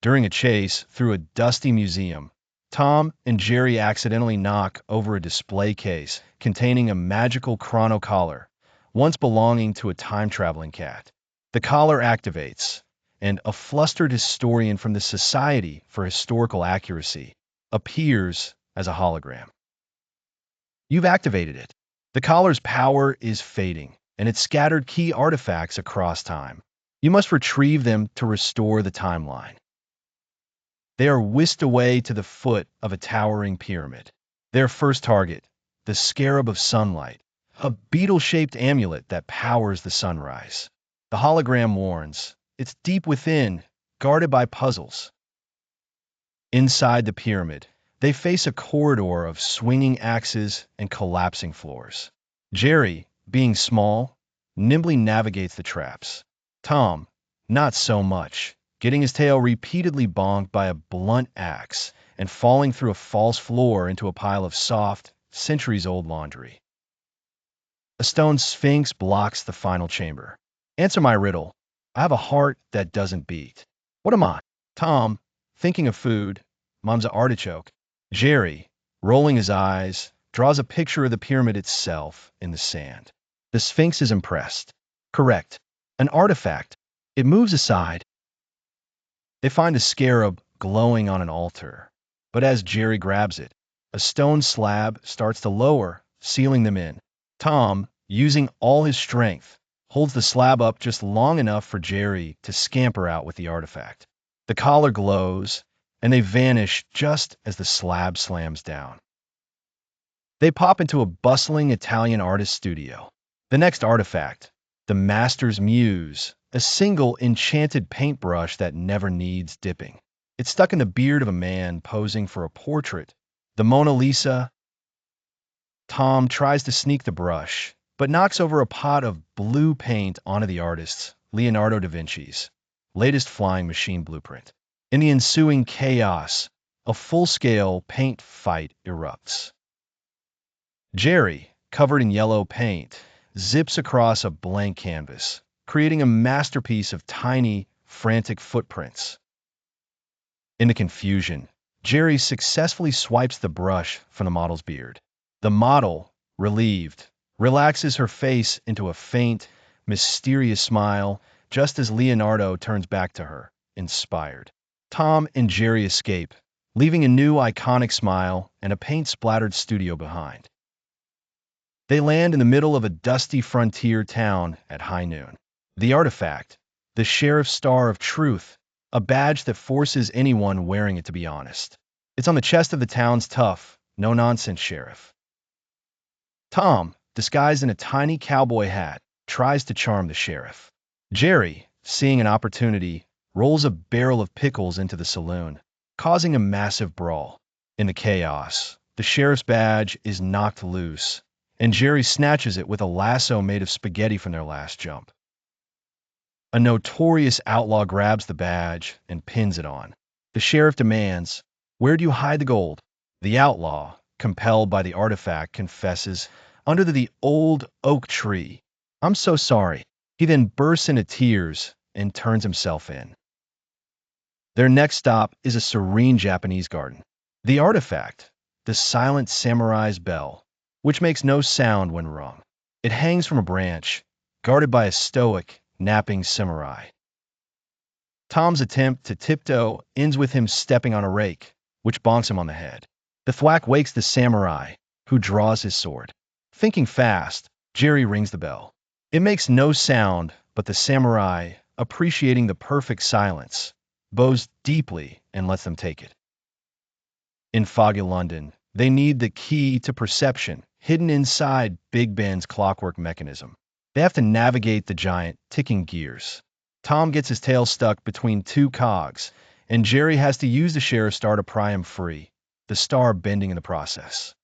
During a chase through a dusty museum, Tom and Jerry accidentally knock over a display case containing a magical Chrono-Collar, once belonging to a time-traveling cat. The collar activates, and a flustered historian from the Society for Historical Accuracy appears as a hologram. You've activated it. The collar's power is fading, and it's scattered key artifacts across time. You must retrieve them to restore the timeline. They are whisked away to the foot of a towering pyramid. Their first target, the Scarab of Sunlight, a beetle-shaped amulet that powers the sunrise. The hologram warns, it's deep within, guarded by puzzles. Inside the pyramid, they face a corridor of swinging axes and collapsing floors. Jerry, being small, nimbly navigates the traps. Tom, not so much, getting his tail repeatedly bonked by a blunt axe and falling through a false floor into a pile of soft, centuries-old laundry. A stone sphinx blocks the final chamber. Answer my riddle. I have a heart that doesn't beat. What am I? Tom, thinking of food, Mom's an artichoke. Jerry, rolling his eyes, draws a picture of the pyramid itself in the sand. The Sphinx is impressed. Correct. An artifact. It moves aside. They find a scarab glowing on an altar. But as Jerry grabs it, a stone slab starts to lower, sealing them in. Tom, using all his strength, holds the slab up just long enough for Jerry to scamper out with the artifact. The collar glows, and they vanish just as the slab slams down. They pop into a bustling Italian artist studio. The next artifact, the Master's Muse, a single enchanted paintbrush that never needs dipping. It's stuck in the beard of a man posing for a portrait. The Mona Lisa. Tom tries to sneak the brush, but knocks over a pot of blue paint onto the artist's, Leonardo da Vinci's, latest flying machine blueprint. In the ensuing chaos, a full-scale paint fight erupts. Jerry, covered in yellow paint, zips across a blank canvas, creating a masterpiece of tiny, frantic footprints. In the confusion, Jerry successfully swipes the brush from the model's beard. The model, relieved, relaxes her face into a faint, mysterious smile just as Leonardo turns back to her, inspired. Tom and Jerry escape, leaving a new iconic smile and a paint-splattered studio behind. They land in the middle of a dusty frontier town at high noon. The artifact, the Sheriff's Star of Truth, a badge that forces anyone wearing it to be honest. It's on the chest of the town's tough, no-nonsense sheriff. Tom, disguised in a tiny cowboy hat, tries to charm the sheriff. Jerry, seeing an opportunity, rolls a barrel of pickles into the saloon, causing a massive brawl. In the chaos, the sheriff's badge is knocked loose, and Jerry snatches it with a lasso made of spaghetti from their last jump. A notorious outlaw grabs the badge and pins it on. The sheriff demands, "Where do you hide the gold?" The outlaw, compelled by the artifact, confesses, "Under the old oak tree. I'm so sorry." He then bursts into tears and turns himself in. Their next stop is a serene Japanese garden. The artifact, the silent samurai's bell, which makes no sound when rung. It hangs from a branch, guarded by a stoic, napping samurai. Tom's attempt to tiptoe ends with him stepping on a rake, which bonks him on the head. The thwack wakes the samurai, who draws his sword. Thinking fast, Jerry rings the bell. It makes no sound, but the samurai, appreciating the perfect silence, bows deeply and lets them take it. In foggy London, they need the key to perception, hidden inside Big Ben's clockwork mechanism. They have to navigate the giant, ticking gears. Tom gets his tail stuck between two cogs, and Jerry has to use the sheriff's star to pry him free, the star bending in the process.